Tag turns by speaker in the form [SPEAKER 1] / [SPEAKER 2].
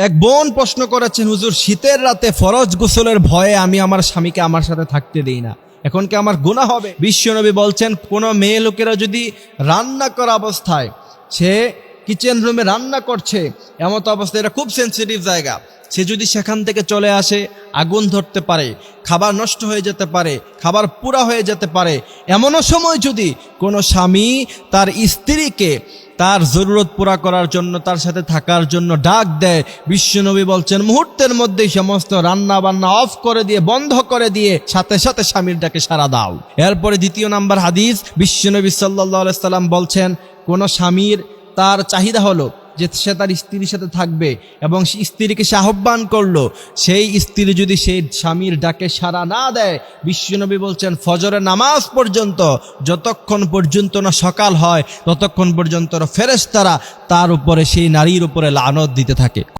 [SPEAKER 1] এক বোন প্রশ্ন করেছেন, হুজুর শীতের রাতে ফরজ গোসলের ভয়ে আমি আমার স্বামীকে আমার সাথে থাকতে দেই না, এখন কি আমার গুনাহ হবে? বিশ্বনবী বলছেন, কোনো মেয়ে লোকেরা যদি রান্না করা অবস্থায়, সে কিচেন রুমে রান্না করছে, এমত অবস্থায়, এটা খুব সেন্সিটিভ জায়গা, সে যদি সেখান থেকে চলে আসে, আগুন ধরতে পারে, খাবার নষ্ট হয়ে যেতে পারে, খাবার পুরা হয়ে যেতে পারে। এমনও সময় যদি কোনো স্বামী তার স্ত্রীকে তার জরুরত পুরা করার জন্য, তার সাথে থাকার জন্য ডাক দেয়, বিশ্বনবী বলছেন মুহূর্তের মধ্যেই সমস্ত রান্না বান্না অফ করে দিয়ে, বন্ধ করে দিয়ে সাথে সাথে স্বামীর ডাকে সাড়া দাও। এরপরে দ্বিতীয় নাম্বার হাদিস, বিশ্বনবী সাল্লাল্লাহু আলাইহি সাল্লাম বলছেন, কোন স্বামীর তার চাহিদা হলো যে সে তার স্ত্রীর সাথে থাকবে এবং স্ত্রীকে সে আহ্বান করলো, সেই স্ত্রী যদি সেই স্বামীর ডাকে সাড়া না দেয়, বিশ্বনবী বলছেন ফজরের নামাজ পর্যন্ত, যতক্ষণ পর্যন্ত না সকাল হয় ততক্ষণ পর্যন্ত ফেরেশতারা তার উপরে, সেই নারীর উপরে লানত দিতে থাকে।